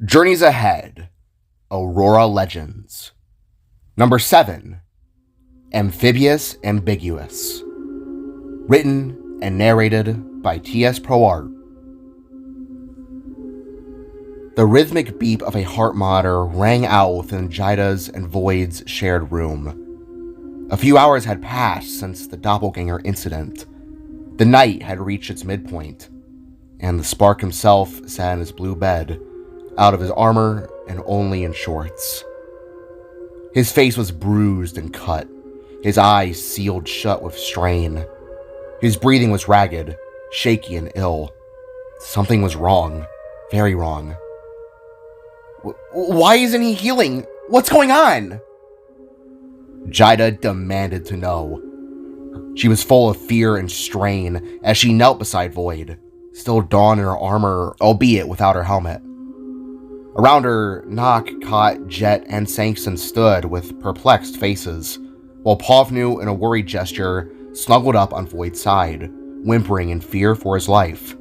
Journeys Ahead, Aurora Legends. Number 7, Amphibious Ambiguous. Written and narrated by T.S. ProArt. The rhythmic beep of a heart monitor rang out within Jaida's and Voyd's shared room. A few hours had passed since the doppelganger incident. The night had reached its midpoint, and the Spark himself sat in his blue bed, out of his armor and only in shorts. His face was bruised and cut, his eyes sealed shut with strain. His breathing was ragged, shaky and ill. Something was wrong, very wrong. Why isn't he healing? What's going on? Jaida demanded to know. She was full of fear and strain as she knelt beside Voyd, still donned in her armor, albeit without her helmet. Around her, Nock, Kot, Jet, and Sankston stood with perplexed faces, while Povnu, in a worried gesture, snuggled up on Voyd's side, whimpering in fear for his life.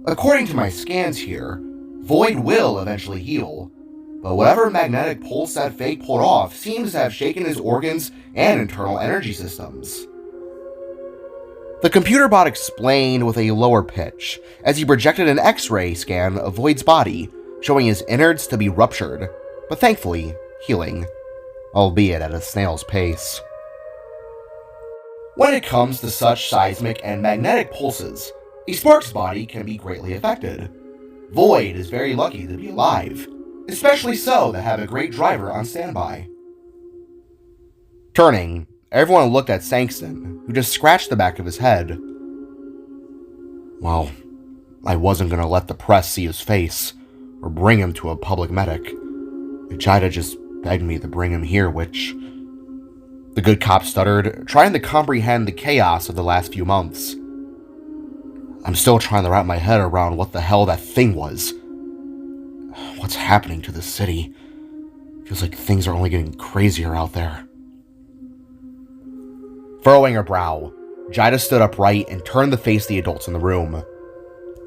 According to my scans here, Voyd will eventually heal, but whatever magnetic pulse that fake pulled off seems to have shaken his organs and internal energy systems. The computer bot explained with a lower pitch as he projected an X-ray scan of Voyd's body, showing his innards to be ruptured, but thankfully healing, albeit at a snail's pace. When it comes to such seismic and magnetic pulses, a Spark's body can be greatly affected. Voyd is very lucky to be alive, especially so to have a great driver on standby. Turning, everyone looked at Sankston, who just scratched the back of his head. Well, I wasn't going to let the press see his face, or bring him to a public medic. Jaida just begged me to bring him here, which... The good cop stuttered, trying to comprehend the chaos of the last few months. I'm still trying to wrap my head around what the hell that thing was. What's happening to the city? Feels like things are only getting crazier out there. Furrowing her brow, Jaida stood upright and turned to face the adults in the room.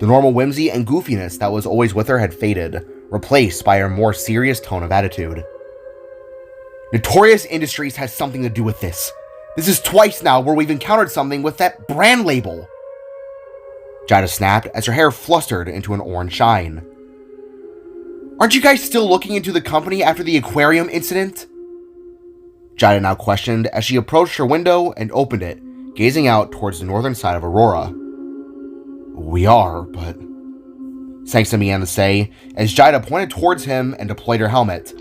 The normal whimsy and goofiness that was always with her had faded, replaced by her more serious tone of attitude. Notorious Industries has something to do with this. This is twice now where we've encountered something with that brand label. Jaida snapped as her hair flustered into an orange shine. Aren't you guys still looking into the company after the aquarium incident? Jaida now questioned as she approached her window and opened it, gazing out towards the northern side of Aurora. We are, but... Sankston began to say, as Jaida pointed towards him and deployed her helmet.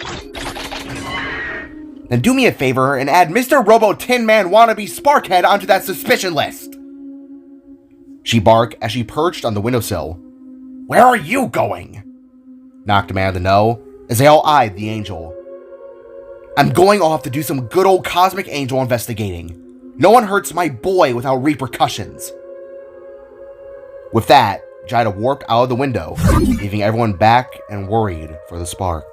Then do me a favor and add Mr. Robo Tin Man wannabe Sparkhead onto that suspicion list! She barked as she perched on the windowsill. Where are you going? Nock demanded to know, as they all eyed the angel. I'm going off to do some good old Cosmic Angel investigating. No one hurts my boy without repercussions. With that, Jaida warped out of the window, leaving everyone back and worried for the Spark.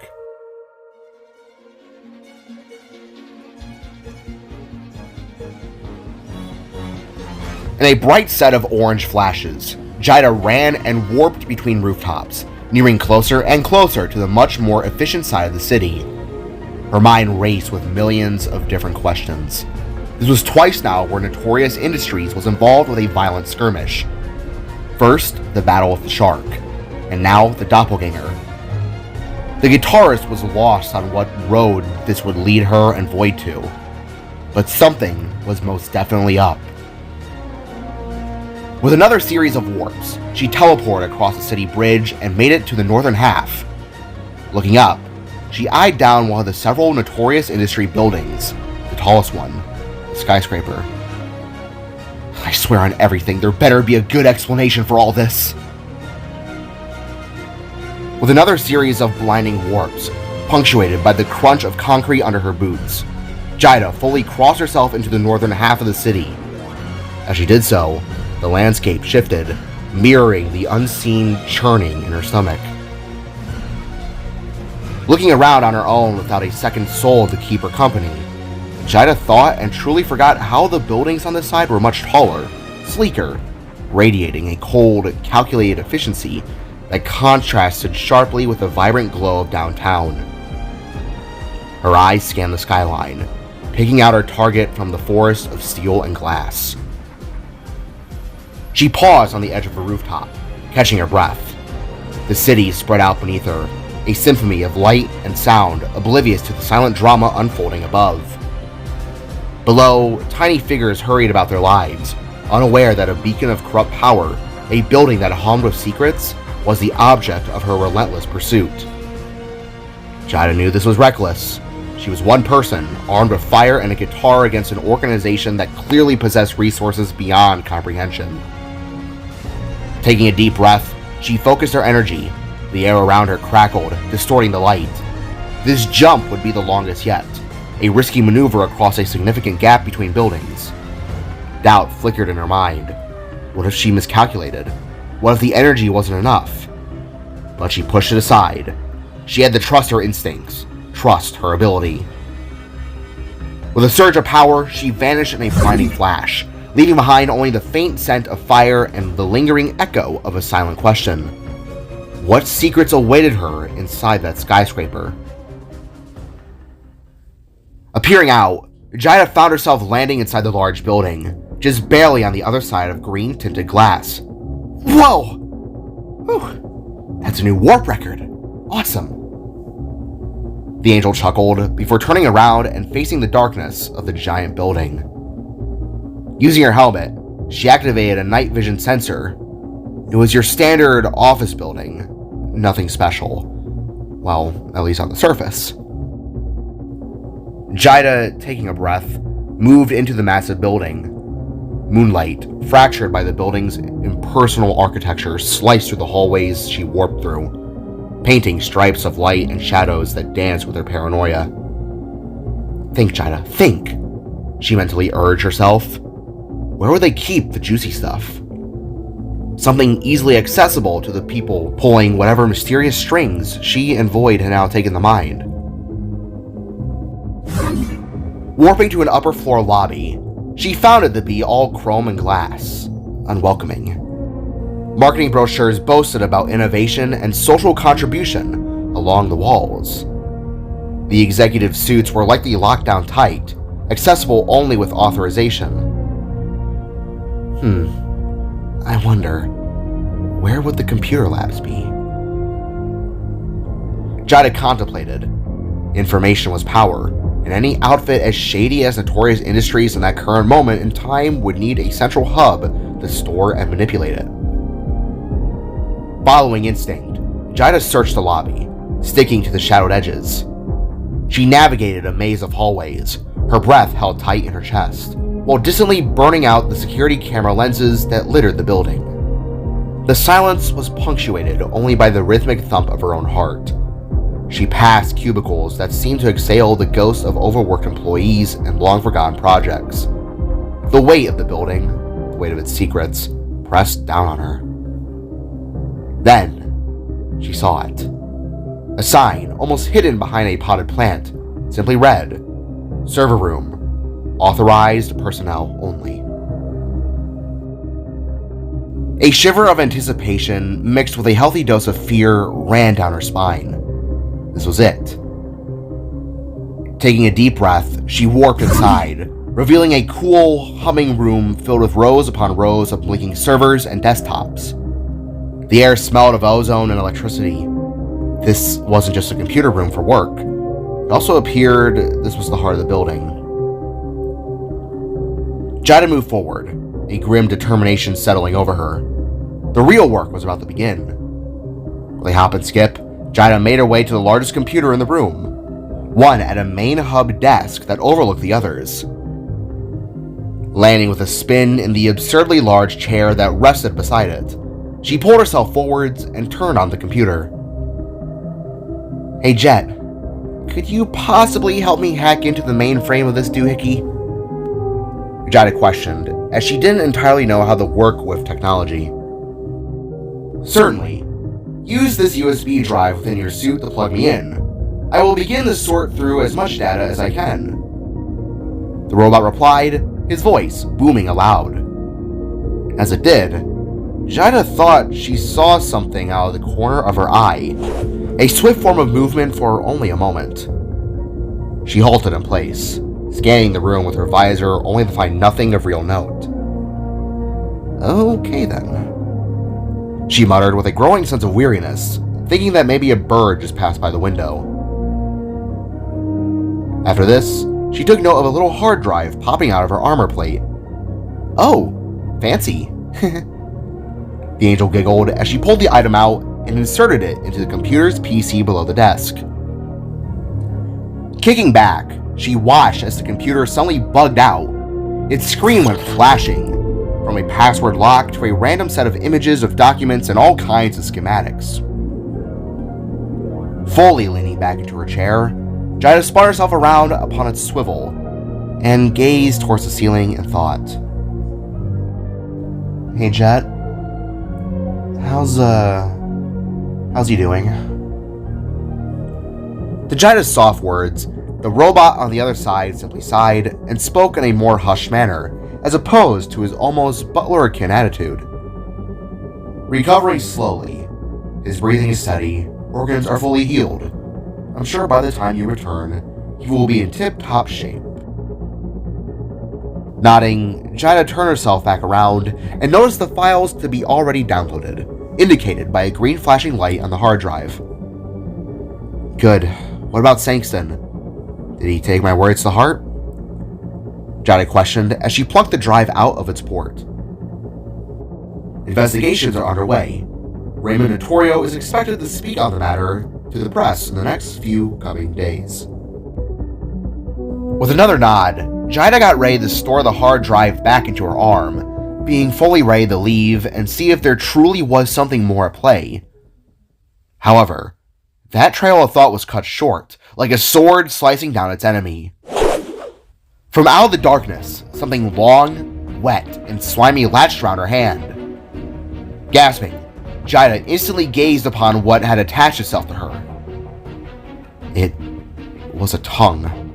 In a bright set of orange flashes, Jaida ran and warped between rooftops, nearing closer and closer to the much more efficient side of the city. Her mind raced with millions of different questions. This was twice now where Notorious Industries was involved with a violent skirmish. First, the battle with the shark, and now the doppelganger. The guitarist was lost on what road this would lead her and Voyd to, but something was most definitely up. With another series of warps, she teleported across the city bridge and made it to the northern half. Looking up, she eyed down one of the several Notorious Industry buildings, the tallest one, the skyscraper. I swear on everything, there better be a good explanation for all this. With another series of blinding warps, punctuated by the crunch of concrete under her boots, Jaida fully crossed herself into the northern half of the city. As she did so, the landscape shifted, mirroring the unseen churning in her stomach. Looking around on her own without a second soul to keep her company, Jaida thought and truly forgot how the buildings on this side were much taller, sleeker, radiating a cold, calculated efficiency that contrasted sharply with the vibrant glow of downtown. Her eyes scanned the skyline, picking out her target from the forest of steel and glass. She paused on the edge of a rooftop, catching her breath. The city spread out beneath her, a symphony of light and sound, oblivious to the silent drama unfolding above. Below, tiny figures hurried about their lives, unaware that a beacon of corrupt power, a building that hummed with secrets, was the object of her relentless pursuit. Jaida knew this was reckless. She was one person, armed with fire and a guitar against an organization that clearly possessed resources beyond comprehension. Taking a deep breath, she focused her energy. The air around her crackled, distorting the light. This jump would be the longest yet, a risky maneuver across a significant gap between buildings. Doubt flickered in her mind. What if she miscalculated? What if the energy wasn't enough? But she pushed it aside. She had to trust her instincts, trust her ability. With a surge of power, she vanished in a blinding flash, leaving behind only the faint scent of fire and the lingering echo of a silent question. What secrets awaited her inside that skyscraper? Appearing out, Jaida found herself landing inside the large building, just barely on the other side of green-tinted glass. Whoa! Whew. That's a new warp record. Awesome. The angel chuckled before turning around and facing the darkness of the giant building. Using her helmet, she activated a night vision sensor. It was your standard office building. Nothing special. Well, at least on the surface. Jaida, taking a breath, moved into the massive building. Moonlight, fractured by the building's impersonal architecture, sliced through the hallways she warped through, painting stripes of light and shadows that danced with her paranoia. Think, Jaida, think, she mentally urged herself. Where would they keep the juicy stuff? Something easily accessible to the people pulling whatever mysterious strings she and Voyd had now taken to mind. Warping to an upper floor lobby, she found it to be all chrome and glass, unwelcoming. Marketing brochures boasted about innovation and social contribution along the walls. The executive suites were likely locked down tight, accessible only with authorization. I wonder, where would the computer labs be? Jaida contemplated. Information was power, and any outfit as shady as Notorious Industries in that current moment in time would need a central hub to store and manipulate it. Following instinct, Jaida searched the lobby, sticking to the shadowed edges. She navigated a maze of hallways, her breath held tight in her chest, while distantly burning out the security camera lenses that littered the building. The silence was punctuated only by the rhythmic thump of her own heart. She passed cubicles that seemed to exhale the ghosts of overworked employees and long-forgotten projects. The weight of the building, the weight of its secrets, pressed down on her. Then, she saw it. A sign, almost hidden behind a potted plant, simply read, "Server Room. Authorized personnel only." A shiver of anticipation mixed with a healthy dose of fear ran down her spine. This was it. Taking a deep breath, she warped inside, revealing a cool, humming room filled with rows upon rows of blinking servers and desktops. The air smelled of ozone and electricity. This wasn't just a computer room for work. It also appeared this was the heart of the building. Jaida moved forward, a grim determination settling over her. The real work was about to begin. With a hop and skip, Jaida made her way to the largest computer in the room, one at a main hub desk that overlooked the others. Landing with a spin in the absurdly large chair that rested beside it, she pulled herself forwards and turned on the computer. "Hey Jet, could you possibly help me hack into the mainframe of this doohickey?" Jaida questioned, as she didn't entirely know how to work with technology. "Certainly. Use this USB drive within your suit to plug me in. I will begin to sort through as much data as I can." The robot replied, his voice booming aloud. As it did, Jaida thought she saw something out of the corner of her eye, a swift form of movement for only a moment. She halted in place, scanning the room with her visor only to find nothing of real note. Okay then, she muttered with a growing sense of weariness, thinking that maybe a bird just passed by the window. After this, she took note of a little hard drive popping out of her armor plate. Oh, fancy. The angel giggled as she pulled the item out and inserted it into the computer's PC below the desk. Kicking back, she watched as the computer suddenly bugged out. Its screen went flashing, from a password lock to a random set of images of documents and all kinds of schematics. Fully leaning back into her chair, Jaida spun herself around upon its swivel and gazed towards the ceiling in thought. Hey Jet, how's he doing? To Jaida's soft words, the robot on the other side simply sighed and spoke in a more hushed manner, as opposed to his almost butler-akin attitude. Recovering slowly. His breathing is steady, organs are fully healed. I'm sure by the time you return, he will be in tip-top shape. Nodding, Jaida turned herself back around and noticed the files to be already downloaded, indicated by a green flashing light on the hard drive. Good. What about Sankston? Did he take my words to heart? Jaida questioned as she plucked the drive out of its port. Investigations are underway. Raymond Notorio is expected to speak on the matter to the press in the next few coming days. With another nod, Jaida got ready to store the hard drive back into her arm, being fully ready to leave and see if there truly was something more at play. However, that trail of thought was cut short, like a sword slicing down its enemy. From out of the darkness, something long, wet, and slimy latched around her hand. Gasping, Jaida instantly gazed upon what had attached itself to her. It was a tongue.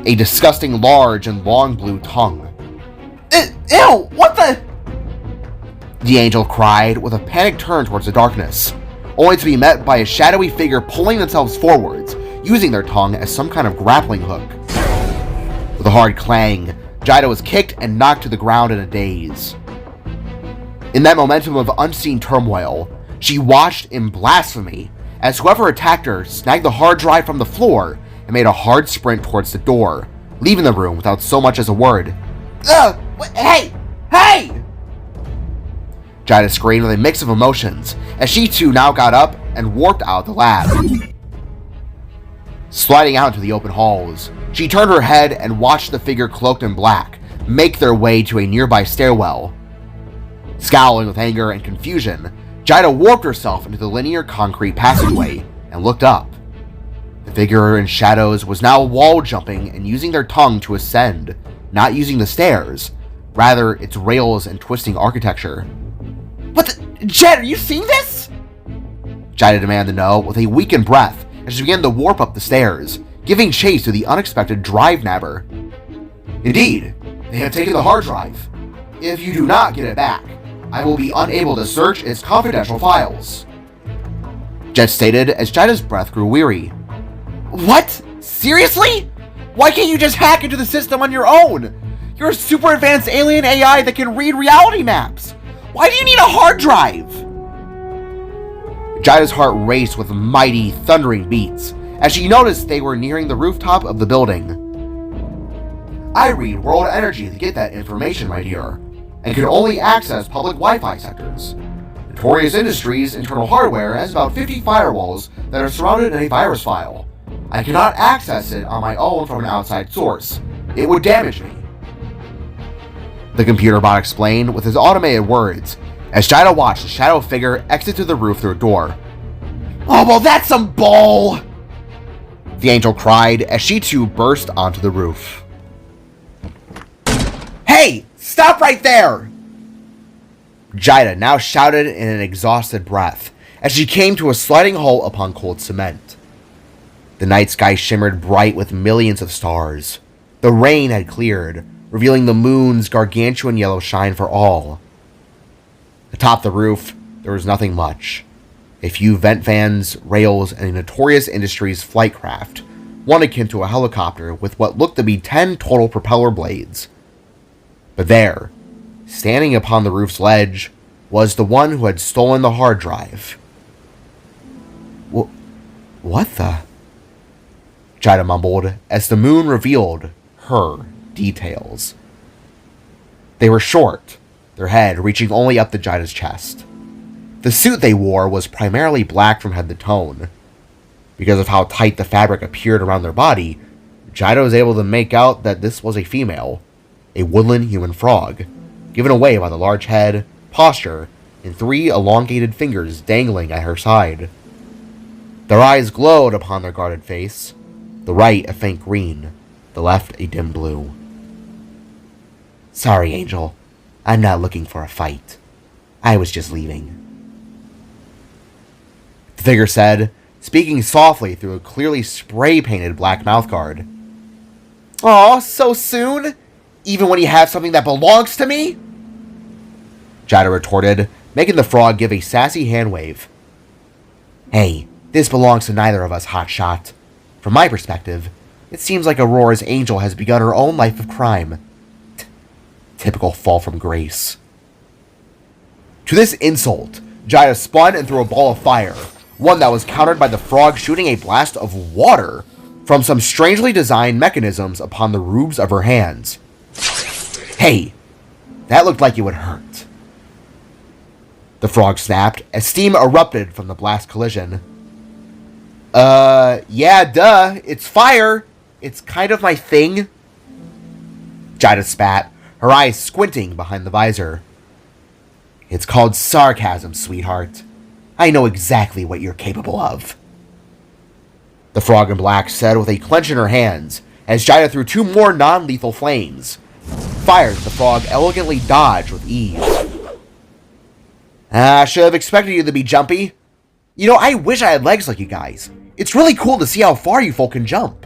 A disgusting, large, and long blue tongue. Ew! What the? The angel cried with a panicked turn towards the darkness, only to be met by a shadowy figure pulling themselves forwards, using their tongue as some kind of grappling hook. With a hard clang, Jaida was kicked and knocked to the ground in a daze. In that momentum of unseen turmoil, she watched in blasphemy as whoever attacked her snagged the hard drive from the floor and made a hard sprint towards the door, leaving the room without so much as a word. Ugh! Hey! Hey! Jaida screamed with a mix of emotions as she too now got up and warped out of the lab. Sliding out into the open halls, she turned her head and watched the figure cloaked in black make their way to a nearby stairwell. Scowling with anger and confusion, Jaida warped herself into the linear concrete passageway and looked up. The figure in shadows was now wall jumping and using their tongue to ascend, not using the stairs, rather its rails and twisting architecture. What the? Jet, are you seeing this? Jaida demanded to know with a weakened breath as she began to warp up the stairs, giving chase to the unexpected drive nabber. Indeed, they have taken the hard drive. If you do not get it back, I will be unable to search its confidential files. Jet stated as Jaida's breath grew weary. What? Seriously? Why can't you just hack into the system on your own? You're a super advanced alien AI that can read reality maps. Why do you need a hard drive? Jaida's heart raced with mighty, thundering beats as she noticed they were nearing the rooftop of the building. I read world energy to get that information, my dear, and can only access public Wi-Fi sectors. Notorious Industries' internal hardware has about 50 firewalls that are surrounded in a virus file. I cannot access it on my own from an outside source. It would damage me. The computer bot explained with his automated words as Jaida watched the shadow figure exit to the roof through a door. Oh, well, that's some bull! The angel cried as she too burst onto the roof. Hey! Stop right there! Jaida now shouted in an exhausted breath as she came to a sliding halt upon cold cement. The night sky shimmered bright with millions of stars. The rain had cleared, revealing the moon's gargantuan yellow shine for all. Atop the roof, there was nothing much. A few vent fans, rails, and a notorious industry's flight craft, one akin to a helicopter with what looked to be 10 total propeller blades. But there, standing upon the roof's ledge, was the one who had stolen the hard drive. What the? Jaida mumbled as the moon revealed her details. They were short, their head reaching only up to Jaida's chest. The suit they wore was primarily black from head to toe. Because of how tight the fabric appeared around their body, Jaida was able to make out that this was a female, a woodland human frog, given away by the large head, posture, and 3 elongated fingers dangling at her side. Their eyes glowed upon their guarded face, the right a faint green, the left a dim blue. "Sorry, Angel. I'm not looking for a fight. I was just leaving," the figure said, speaking softly through a clearly spray-painted black mouthguard. "Aw, so soon? Even when you have something that belongs to me?" Jaida retorted, making the frog give a sassy hand wave. "Hey, this belongs to neither of us, hotshot. From my perspective, it seems like Aurora's angel has begun her own life of crime. Typical fall from grace." To this insult, Jaida spun and threw a ball of fire, one that was countered by the frog shooting a blast of water from some strangely designed mechanisms upon the rubes of her hands. "Hey, that looked like it would hurt." The frog snapped as steam erupted from the blast collision. Yeah, duh, it's fire. It's kind of my thing." Jaida spat, her eyes squinting behind the visor. "It's called sarcasm, sweetheart. I know exactly what you're capable of," the frog in black said with a clench in her hands, as Jaida threw 2 more non-lethal flames, fires the frog elegantly dodged with ease. "I should have expected you to be jumpy. You know, I wish I had legs like you guys. It's really cool to see how far you folk can jump."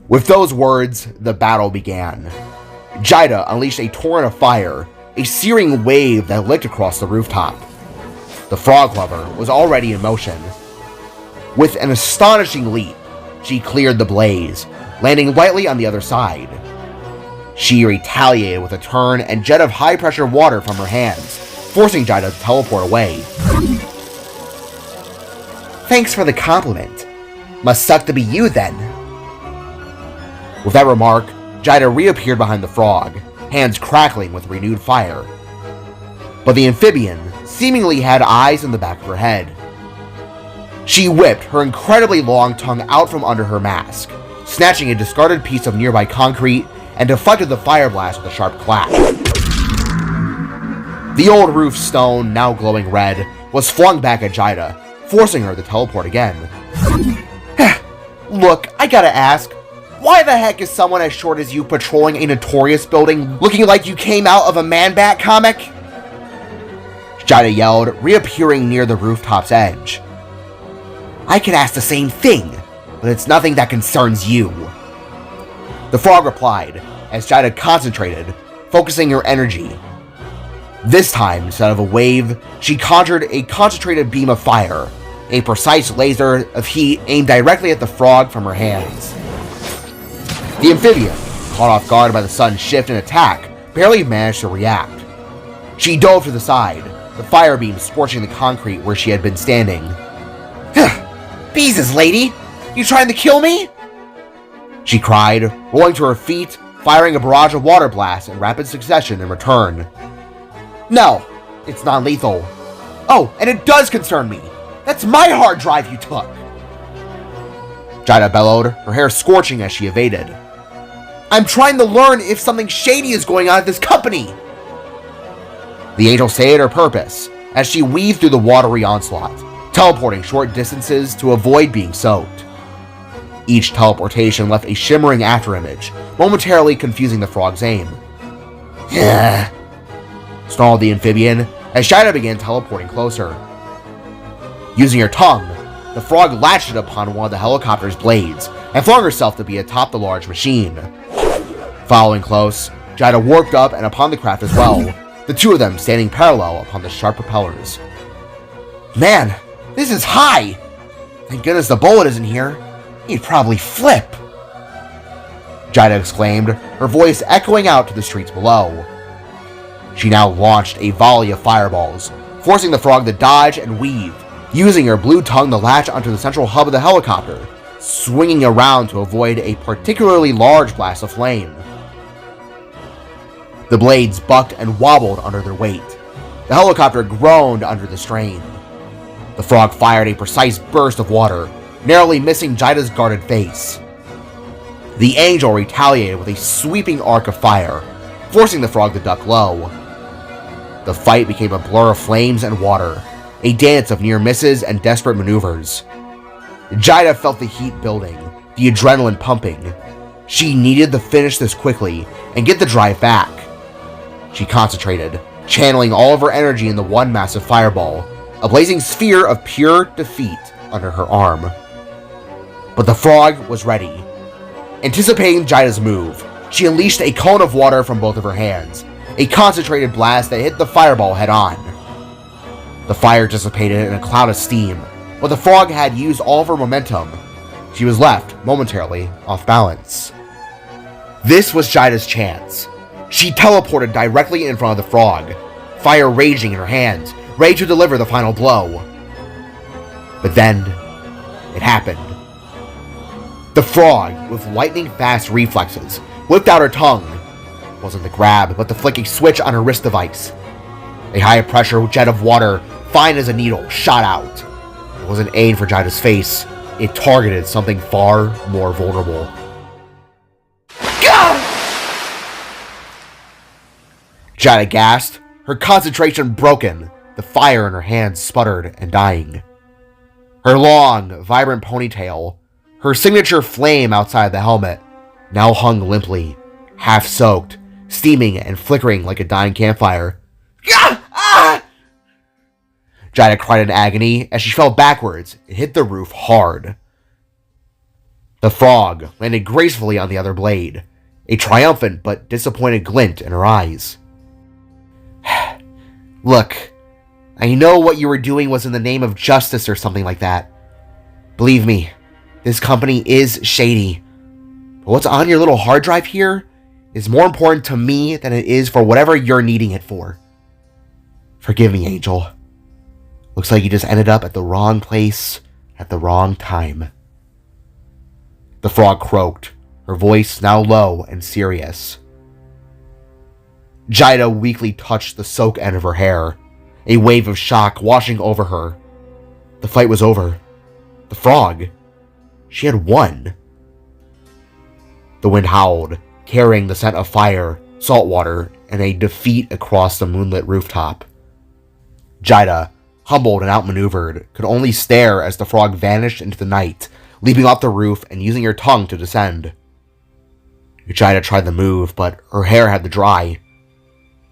With those words, the battle began. Jaida unleashed a torrent of fire, a searing wave that licked across the rooftop. The frog lover was already in motion. With an astonishing leap, she cleared the blaze, landing lightly on the other side. She retaliated with a turn and jet of high-pressure water from her hands, forcing Jaida to teleport away. "Thanks for the compliment. Must suck to be you, then." With that remark, Jaida reappeared behind the frog, hands crackling with renewed fire. But the amphibian seemingly had eyes in the back of her head. She whipped her incredibly long tongue out from under her mask, snatching a discarded piece of nearby concrete, and deflected the fire blast with a sharp clap. The old roof stone, now glowing red, was flung back at Jaida, forcing her to teleport again. "Look, I gotta ask, why the heck is someone as short as you patrolling a notorious building looking like you came out of a Man-Bat comic?" Jaida yelled, reappearing near the rooftop's edge. "I can ask the same thing, but it's nothing that concerns you," the frog replied, as Jaida concentrated, focusing her energy. This time, instead of a wave, she conjured a concentrated beam of fire, a precise laser of heat aimed directly at the frog from her hands. The amphibian, caught off guard by the sudden shift and attack, barely managed to react. She dove to the side, the fire beam scorching the concrete where she had been standing. "Beezus, lady! You trying to kill me?" she cried, rolling to her feet, firing a barrage of water blasts in rapid succession in return. "No, it's non-lethal. Oh, and it does concern me. That's my hard drive you took!" Jaida bellowed, her hair scorching as she evaded. "I'm trying to learn if something shady is going on at this company!" The angel stated her purpose as she weaved through the watery onslaught, teleporting short distances to avoid being soaked. Each teleportation left a shimmering afterimage, momentarily confusing the frog's aim. Snarled the amphibian as Jaida began teleporting closer. Using her tongue, the frog latched it upon one of the helicopter's blades and flung herself to be atop the large machine. Following close, Jaida warped up and upon the craft as well, the two of them standing parallel upon the sharp propellers. "Man, this is high! Thank goodness the bullet isn't here. He'd probably flip!" Jaida exclaimed, her voice echoing out to the streets below. She now launched a volley of fireballs, forcing the frog to dodge and weave, using her blue tongue to latch onto the central hub of the helicopter, swinging around to avoid a particularly large blast of flame. The blades bucked and wobbled under their weight. The helicopter groaned under the strain. The frog fired a precise burst of water, narrowly missing Jaida's guarded face. The angel retaliated with a sweeping arc of fire, forcing the frog to duck low. The fight became a blur of flames and water, a dance of near misses and desperate maneuvers. Jaida felt the heat building, the adrenaline pumping. She needed to finish this quickly and get the drive back. She concentrated, channeling all of her energy in the one massive fireball, a blazing sphere of pure defeat under her arm. But the frog was ready. Anticipating Jaida's move, she unleashed a cone of water from both of her hands, a concentrated blast that hit the fireball head-on. The fire dissipated in a cloud of steam, but the frog had used all of her momentum. She was left, momentarily, off balance. This was Jaida's chance. She teleported directly in front of the frog, fire raging in her hands, ready to deliver the final blow. But then, it happened. The frog, with lightning-fast reflexes, whipped out her tongue. It wasn't the grab, but the flicking switch on her wrist device. A high-pressure jet of water, fine as a needle, shot out. It wasn't aimed for Jaida's face. It targeted something far more vulnerable. Gah! Jaida gasped, her concentration broken, the fire in her hands sputtered and dying. Her long, vibrant ponytail, her signature flame outside the helmet, now hung limply, half-soaked, steaming and flickering like a dying campfire. Ah! Ah! Jaida cried in agony as she fell backwards and hit the roof hard. The frog landed gracefully on the other blade, a triumphant but disappointed glint in her eyes. "Look, I know what you were doing was in the name of justice or something like that. Believe me, this company is shady. But what's on your little hard drive here is more important to me than it is for whatever you're needing it for. Forgive me, Angel. Looks like you just ended up at the wrong place at the wrong time." The frog croaked, her voice now low and serious. Jaida weakly touched the soaked end of her hair, a wave of shock washing over her. The fight was over. The frog, she had won. The wind howled, carrying the scent of fire, salt water, and a defeat across the moonlit rooftop. Jaida, humbled and outmaneuvered, could only stare as the frog vanished into the night, leaping off the roof and using her tongue to descend. Jaida tried to move, but her hair had to dry.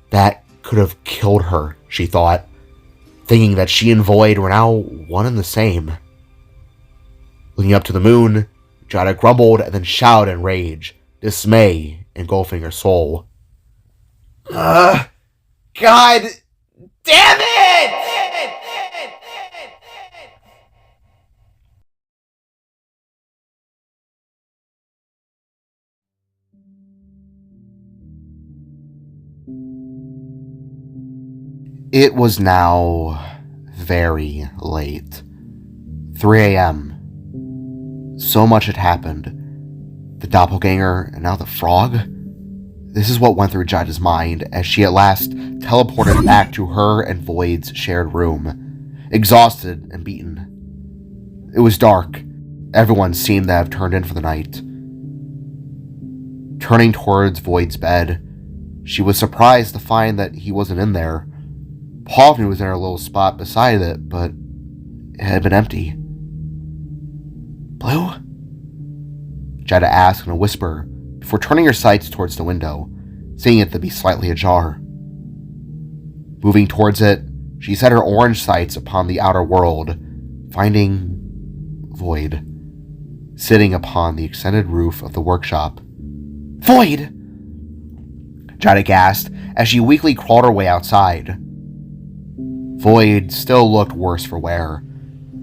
That could have killed her, she thought, thinking that she and Voyd were now one and the same. Looking up to the moon, Jaida grumbled and then shouted in rage, dismay engulfing her soul. God damn it! It was now very late. 3 a.m. So much had happened. The doppelganger and now the frog? This is what went through Jaida's mind as she at last teleported back to her and Voyd's shared room, exhausted and beaten. It was dark. Everyone seemed to have turned in for the night. Turning towards Voyd's bed, she was surprised to find that he wasn't in there. Pavni was in her little spot beside it, but it had been empty. "Blue?" Jaida asked in a whisper before turning her sights towards the window, seeing it to be slightly ajar. Moving towards it, she set her orange sights upon the outer world, finding Voyd, sitting upon the extended roof of the workshop. "Voyd!" Jaida gasped as she weakly crawled her way outside. Voyd still looked worse for wear.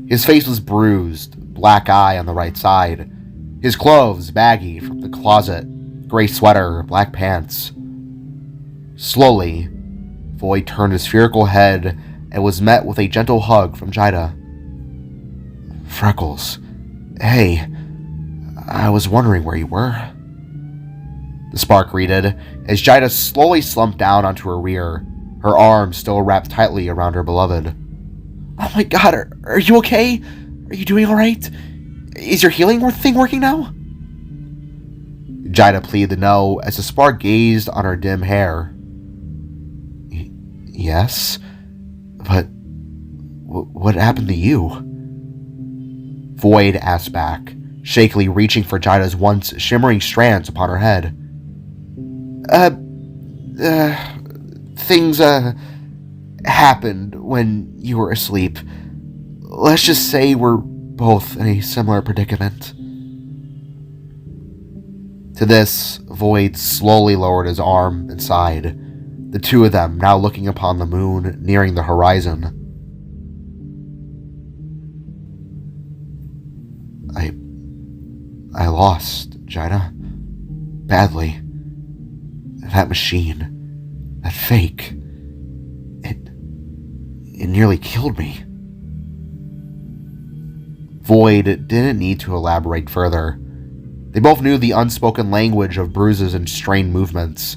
His face was bruised, black eye on the right side, his clothes baggy from the closet, gray sweater, black pants. Slowly, Voyd turned his spherical head and was met with a gentle hug from Jaida. "Freckles, hey, I was wondering where you were." The spark greeted as Jaida slowly slumped down onto her rear, her arms still wrapped tightly around her beloved. "Oh my god, are you okay? Are you doing alright? Is your healing thing working now?" Jaida pleaded no as the spark gazed on her dim hair. "Yes, but what happened to you?" Voyd asked back, shakily reaching for Jaida's once shimmering strands upon her head. Things, happened when you were asleep. Let's just say we're both in a similar predicament." To this, Voyd slowly lowered his arm and sighed, the two of them now looking upon the moon nearing the horizon. I lost, Jaida. Badly. That machine. That fake. It nearly killed me. Voyd didn't need to elaborate further. They both knew the unspoken language of bruises and strained movements.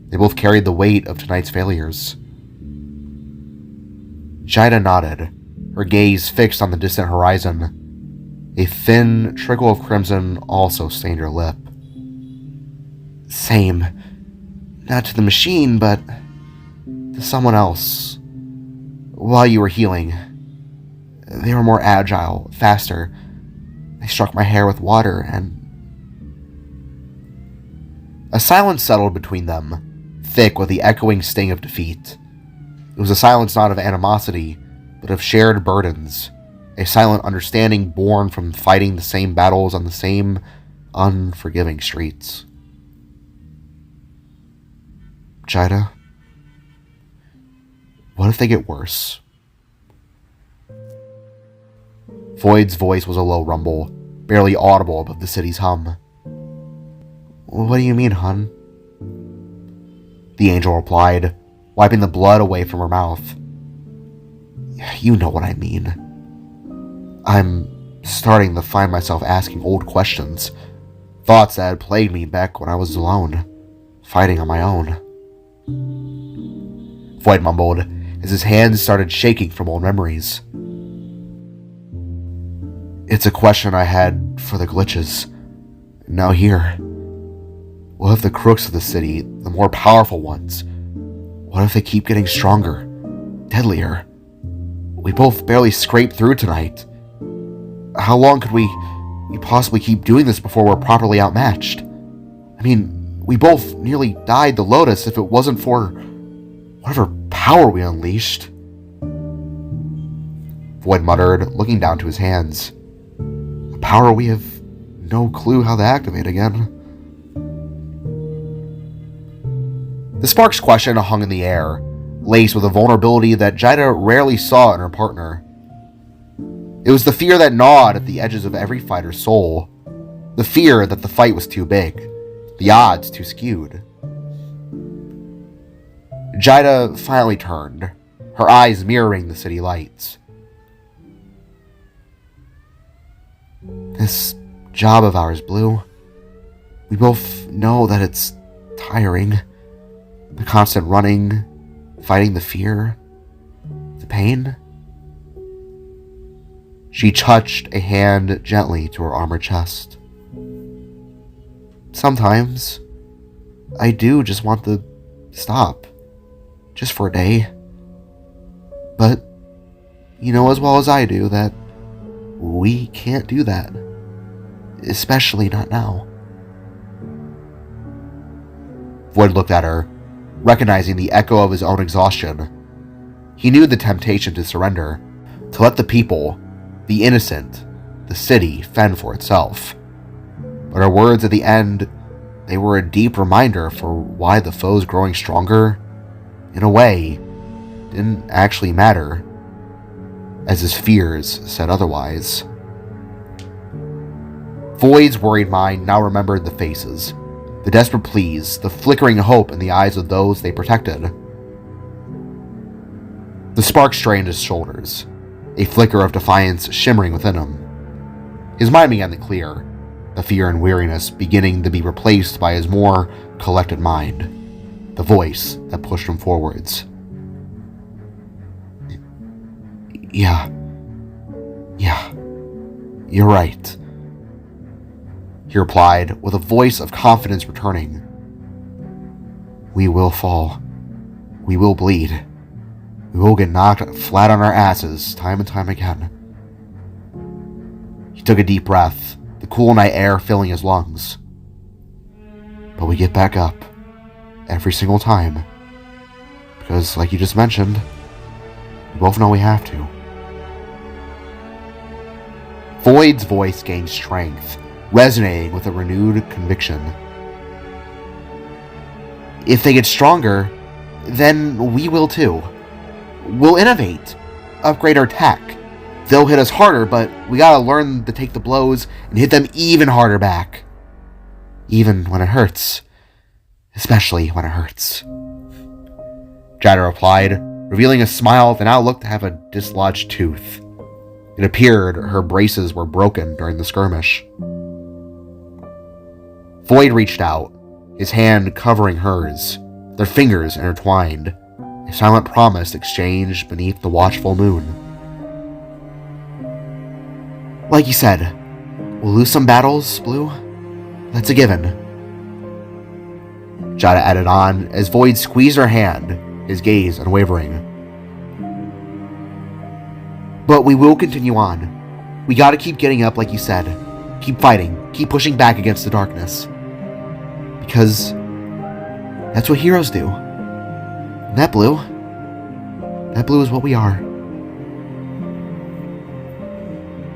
They both carried the weight of tonight's failures. Jaida nodded, her gaze fixed on the distant horizon. A thin trickle of crimson also stained her lip. "Same. Not to the machine, but to someone else. While you were healing, they were more agile, faster. They struck my hair with water, and..." A silence settled between them, thick with the echoing sting of defeat. It was a silence not of animosity, but of shared burdens, a silent understanding born from fighting the same battles on the same unforgiving streets. "Jaida, what if they get worse?" Voyd's voice was a low rumble, barely audible above the city's hum. "What do you mean, hun?" The angel replied, wiping the blood away from her mouth. "You know what I mean. I'm starting to find myself asking old questions, thoughts that had plagued me back when I was alone, fighting on my own." Voyd mumbled as his hands started shaking from old memories. "It's a question I had for the glitches. Now here. What if the crooks of the city, the more powerful ones, what if they keep getting stronger, deadlier? We both barely scraped through tonight. How long could we possibly keep doing this before we're properly outmatched? I mean, we both nearly died to Lotus if it wasn't for whatever power we unleashed." Voyd muttered, looking down to his hands. "A power we have no clue how to activate again." The spark's question hung in the air, laced with a vulnerability that Jaida rarely saw in her partner. It was the fear that gnawed at the edges of every fighter's soul. The fear that the fight was too big, the odds too skewed. Jaida finally turned, her eyes mirroring the city lights. "This job of ours, Blue, we both know that it's tiring. The constant running, fighting the fear, the pain." She touched a hand gently to her armored chest. "Sometimes, I do just want to stop, just for a day. But, you know as well as I do that we can't do that, especially not now." Voyd looked at her, recognizing the echo of his own exhaustion. He knew the temptation to surrender, to let the people, the innocent, the city fend for itself. But her words at the end they were a deep reminder for why the foes growing stronger, in a way, didn't actually matter, as his fears said otherwise. Voyd's worried mind now remembered the faces, the desperate pleas, the flickering hope in the eyes of those they protected. The spark strained his shoulders, a flicker of defiance shimmering within him. His mind began to clear, the fear and weariness beginning to be replaced by his more collected mind, the voice that pushed him forwards. Yeah, you're right, he replied, with a voice of confidence returning. We will fall. We will bleed. We will get knocked flat on our asses time and time again. He took a deep breath, the cool night air filling his lungs. But we get back up, every single time, because, like you just mentioned, we both know we have to. Voyd's voice gained strength, resonating with a renewed conviction. If they get stronger, then we will too. We'll innovate, upgrade our tech. They'll hit us harder, but we gotta learn to take the blows and hit them even harder back. Even when it hurts. Especially when it hurts. Jaida replied, revealing a smile that now looked to have a dislodged tooth. It appeared her braces were broken during the skirmish. Voyd reached out, his hand covering hers, their fingers intertwined, a silent promise exchanged beneath the watchful moon. Like you said, we'll lose some battles, Blue. That's a given. Jaida added on as Voyd squeezed her hand, his gaze unwavering. But we will continue on. We gotta keep getting up like you said. Keep fighting, keep pushing back against the darkness. Because that's what heroes do. And that blue is what we are.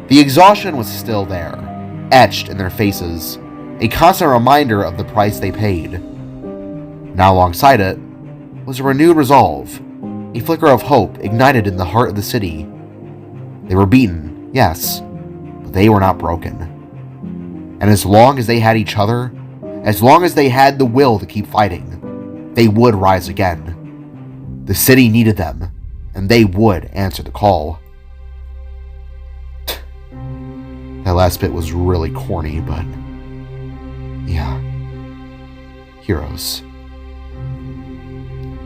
The exhaustion was still there, etched in their faces, a constant reminder of the price they paid. Now alongside it was a renewed resolve, a flicker of hope ignited in the heart of the city. They were beaten, yes, but they were not broken. And as long as they had each other, as long as they had the will to keep fighting, they would rise again. The city needed them, and they would answer the call. That last bit was really corny, but yeah. Heroes.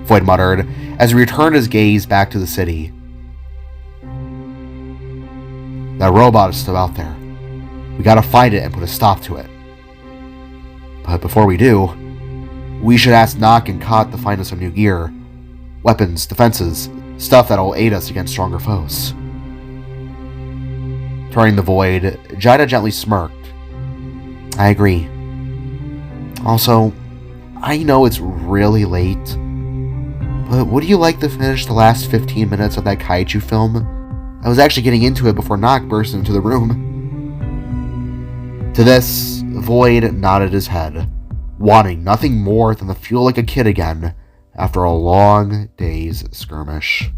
Voyd muttered as he returned his gaze back to the city. That robot is still out there. We gotta find it and put a stop to it. But before we do, we should ask Nock and Kot to find us some new gear. Weapons, defenses, stuff that'll aid us against stronger foes. Turning to Voyd, Jaida gently smirked. I agree. Also, I know it's really late, but would you like to finish the last 15 minutes of that kaiju film? I was actually getting into it before Nock burst into the room. To this, Voyd nodded his head, wanting nothing more than to feel like a kid again after a long day's skirmish.